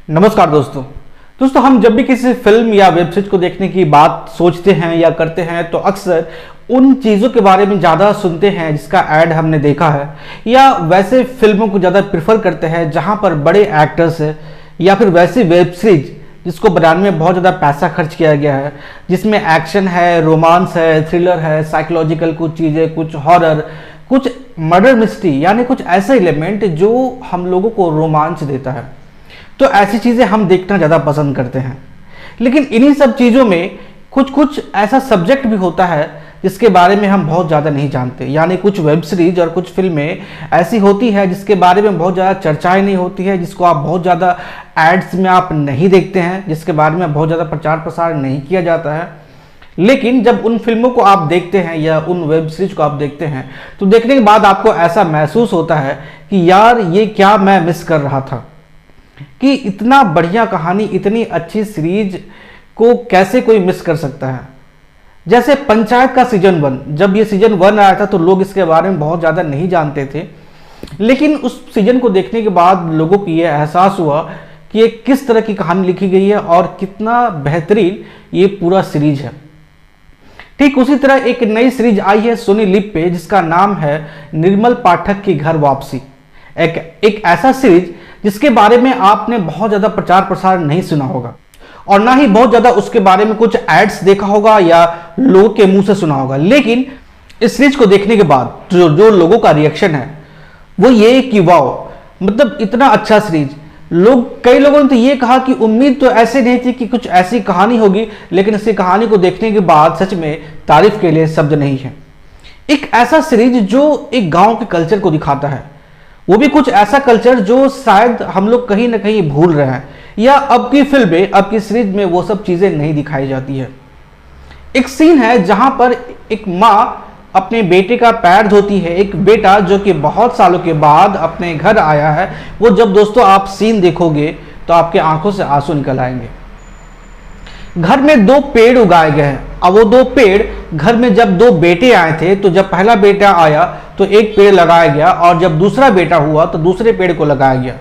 नमस्कार दोस्तों हम जब भी किसी फिल्म या वेब सीरीज को देखने की बात सोचते हैं या करते हैं तो अक्सर उन चीज़ों के बारे में ज़्यादा सुनते हैं जिसका ऐड हमने देखा है, या वैसे फिल्मों को ज़्यादा प्रेफर करते हैं जहां पर बड़े एक्टर्स है, या फिर वैसी वेब सीरीज जिसको बनाने में बहुत ज़्यादा पैसा खर्च किया गया है, जिसमें एक्शन है, रोमांस है, थ्रिलर है, साइकोलॉजिकल कुछ चीज़ें, कुछ हॉरर, कुछ मर्डर मिस्ट्री, यानी कुछ ऐसे एलिमेंट जो हम लोगों को रोमांच देता है। तो ऐसी चीज़ें हम देखना ज़्यादा पसंद करते हैं। लेकिन इन्हीं सब चीज़ों में कुछ कुछ ऐसा सब्जेक्ट भी होता है जिसके बारे में हम बहुत ज़्यादा नहीं जानते, यानी कुछ वेब सीरीज और कुछ फिल्में ऐसी होती है जिसके बारे में बहुत ज़्यादा चर्चाएं नहीं होती है, जिसको आप बहुत ज़्यादा एड्स में आप नहीं देखते हैं, जिसके बारे में बहुत ज़्यादा प्रचार प्रसार नहीं किया जाता है। लेकिन जब उन फिल्मों को आप देखते हैं या उन वेब सीरीज को आप देखते हैं तो देखने के बाद आपको ऐसा महसूस होता है कि यार ये क्या मैं मिस कर रहा था, कि इतना बढ़िया कहानी, इतनी अच्छी सीरीज को कैसे कोई मिस कर सकता है। जैसे पंचायत का सीजन 1, जब ये सीजन 1 आया था तो लोग इसके बारे में बहुत ज़्यादा नहीं जानते थे, लेकिन उस सीजन को देखने के बाद लोगों को ये एहसास हुआ कि ये किस तरह की कहानी लिखी गई है और कितना बेहतरीन ये पूरा सीरीज है। ठीक उसी तरह एक नई सीरीज आई है सोनी लिव पे जिसका नाम है निर्मल पाठक की घर वापसी। एक ऐसा सीरीज जिसके बारे में आपने बहुत ज़्यादा प्रचार प्रसार नहीं सुना होगा और ना ही बहुत ज़्यादा उसके बारे में कुछ एड्स देखा होगा या लोगों के मुंह से सुना होगा। लेकिन इस सीरीज को देखने के बाद जो लोगों का रिएक्शन है वो ये कि वाओ, मतलब इतना अच्छा सीरीज। कई लोगों ने तो ये कहा कि उम्मीद तो ऐसे नहीं थी कि कुछ ऐसी कहानी होगी, लेकिन इसकी कहानी को देखने के बाद सच में तारीफ के लिए शब्द नहीं है। एक ऐसा सीरीज जो एक गाँव के कल्चर को दिखाता है, वो भी कुछ ऐसा कल्चर जो शायद हम लोग कहीं ना कहीं भूल रहे हैं, या अब की फिल्में, अब की सीरीज में वो सब चीजें नहीं दिखाई जाती है। एक सीन है जहां पर एक माँ अपने बेटे का पैर धोती है, एक बेटा जो कि बहुत सालों के बाद अपने घर आया है। वो जब दोस्तों आप सीन देखोगे तो आपके आंखों से आंसू निकल आएंगे। घर में 2 पेड़ उगाए गए हैं। अब वो 2 पेड़, घर में जब 2 बेटे आए थे तो जब पहला बेटा आया तो एक पेड़ लगाया गया, और जब दूसरा बेटा हुआ तो दूसरे पेड़ को लगाया गया।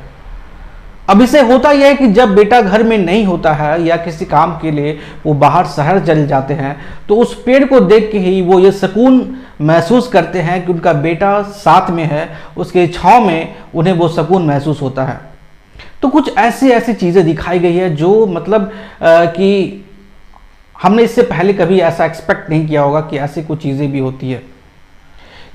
अब इसे होता यह है कि जब बेटा घर में नहीं होता है या किसी काम के लिए वो बाहर शहर चले जाते हैं तो उस पेड़ को देख के ही वो ये सुकून महसूस करते हैं कि उनका बेटा साथ में है, उसके छांव में उन्हें वो सुकून महसूस होता है। तो कुछ ऐसी ऐसी चीज़ें दिखाई गई है जो मतलब कि हमने इससे पहले कभी ऐसा एक्सपेक्ट नहीं किया होगा कि ऐसी कुछ चीज़ें भी होती है।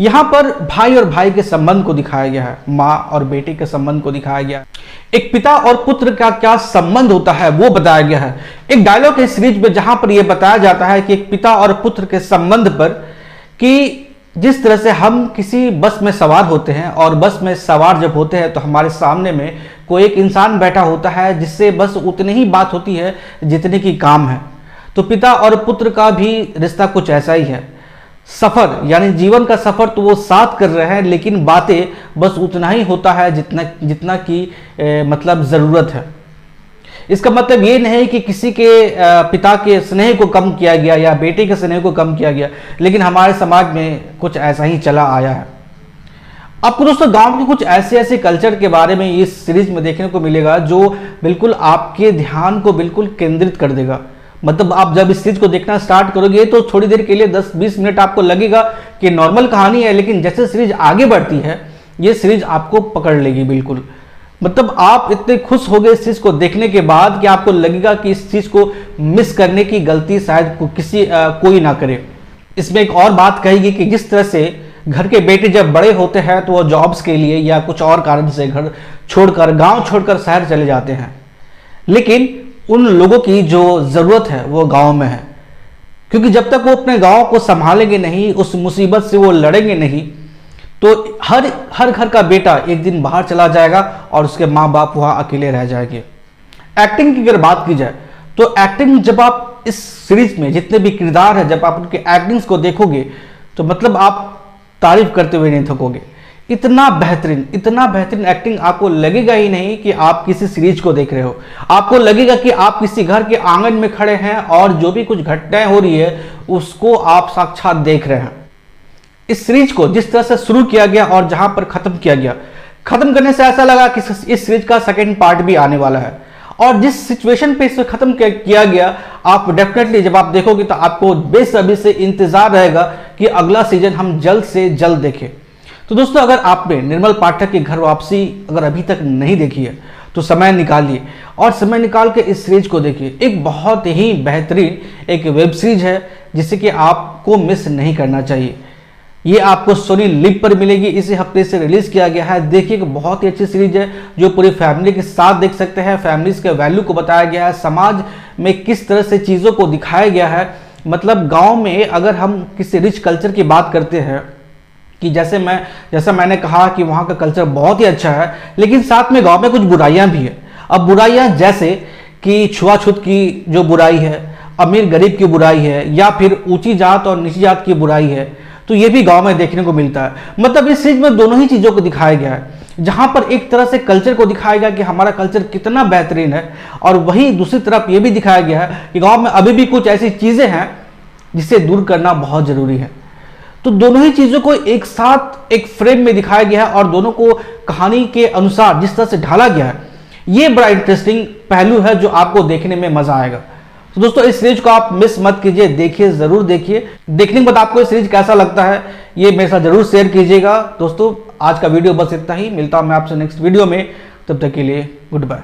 यहाँ पर भाई और भाई के संबंध को दिखाया गया है, माँ और बेटे के संबंध को दिखाया गया है, एक पिता और पुत्र का क्या संबंध होता है वो बताया गया है। एक डायलॉग है सीरीज में जहां पर यह बताया जाता है कि एक पिता और पुत्र के संबंध पर, कि जिस तरह से हम किसी बस में सवार होते हैं और बस में सवार जब होते हैं तो हमारे सामने में कोई एक इंसान बैठा होता है जिससे बस उतनी ही बात होती है जितने की काम है। तो पिता और पुत्र का भी रिश्ता कुछ ऐसा ही है। सफर यानी जीवन का सफर तो वो साथ कर रहे हैं, लेकिन बातें बस उतना ही होता है जितना की मतलब ज़रूरत है। इसका मतलब ये नहीं कि किसी के पिता के स्नेह को कम किया गया या बेटे के स्नेह को कम किया गया, लेकिन हमारे समाज में कुछ ऐसा ही चला आया है। आपको दोस्तों गांव के कुछ ऐसे ऐसे कल्चर के बारे में इस सीरीज में देखने को मिलेगा जो बिल्कुल आपके ध्यान को बिल्कुल केंद्रित कर देगा। मतलब आप जब इस सीरीज को देखना स्टार्ट करोगे तो थोड़ी देर के लिए 10-20 मिनट आपको लगेगा कि नॉर्मल कहानी है, लेकिन जैसे सीरीज आगे बढ़ती है ये सीरीज आपको पकड़ लेगी बिल्कुल। मतलब आप इतने खुश हो गए इस चीज को देखने के बाद कि आपको लगेगा कि इस चीज को मिस करने की गलती शायद कोई ना करे। इसमें एक और बात कहेगी कि जिस तरह से घर के बेटे जब बड़े होते हैं तो वो जॉब्स के लिए या कुछ और कारण से घर छोड़कर, गांव छोड़कर शहर चले जाते हैं, लेकिन उन लोगों की जो ज़रूरत है वो गांव में है, क्योंकि जब तक वो अपने गांव को संभालेंगे नहीं, उस मुसीबत से वो लड़ेंगे नहीं, तो हर घर का बेटा एक दिन बाहर चला जाएगा और उसके माँ बाप वहाँ अकेले रह जाएंगे। एक्टिंग की अगर बात की जाए तो एक्टिंग, जब आप इस सीरीज में जितने भी किरदार हैं, जब आप उनके एक्टिंग्स को देखोगे तो मतलब आप तारीफ करते हुए नहीं थकोगे। इतना बेहतरीन एक्टिंग आपको लगेगा ही नहीं कि आप किसी सीरीज को देख रहे हो। आपको लगेगा कि आप किसी घर के आंगन में खड़े हैं और जो भी कुछ घटनाएं हो रही है उसको आप साक्षात देख रहे हैं। इस सीरीज को जिस तरह से शुरू किया गया और जहां पर खत्म किया गया, खत्म करने से ऐसा लगा कि इस सीरीज का सेकंड पार्ट भी आने वाला है और जिस सिचुएशन पे इसे खत्म किया गया, आप डेफिनेटली जब आप देखोगे तो आपको बेसब्री से इंतजार रहेगा कि अगला सीजन हम जल्द से जल्द देखें। तो दोस्तों, अगर आपने निर्मल पाठक की घर वापसी अगर अभी तक नहीं देखी है तो समय निकालिए और समय निकाल के इस सीरीज को देखिए। एक बहुत ही बेहतरीन एक वेब सीरीज है जिसे कि आपको मिस नहीं करना चाहिए। ये आपको सोनी लिव पर मिलेगी, इसी हफ्ते से रिलीज किया गया है। देखिए, बहुत ही अच्छी सीरीज है जो पूरी फैमिली के साथ देख सकते हैं। फैमिलीज के वैल्यू को बताया गया है, समाज में किस तरह से चीज़ों को दिखाया गया है। मतलब गांव में अगर हम किसी रिच कल्चर की बात करते हैं कि जैसा मैंने कहा कि वहाँ का कल्चर बहुत ही अच्छा है, लेकिन साथ में गांव में कुछ बुराइयां भी है। अब बुराइयां जैसे कि छुआछूत की जो बुराई है, अमीर गरीब की बुराई है, या फिर ऊंची जात और नीची जात की बुराई है, तो ये भी गांव में देखने को मिलता है। मतलब इस सीरीज में दोनों ही चीज़ों को दिखाया गया है, जहां पर एक तरह से कल्चर को दिखाया गया कि हमारा कल्चर कितना बेहतरीन है, और वहीं दूसरी तरफ ये भी दिखाया गया है कि गाँव में अभी भी कुछ ऐसी चीज़ें हैं जिसे दूर करना बहुत जरूरी है। तो दोनों ही चीजों को एक साथ एक फ्रेम में दिखाया गया है और दोनों को कहानी के अनुसार जिस तरह से ढाला गया है, ये बड़ा इंटरेस्टिंग पहलू है जो आपको देखने में मजा आएगा। तो दोस्तों, इस सीरीज को आप मिस मत कीजिए, देखिए, जरूर देखिए। देखने के बाद आपको इस सीरीज कैसा लगता है ये मेरे साथ जरूर शेयर कीजिएगा। दोस्तों, आज का वीडियो बस इतना ही, मिलता हूं मैं आपसे नेक्स्ट वीडियो में, तब तक के लिए गुड बाय।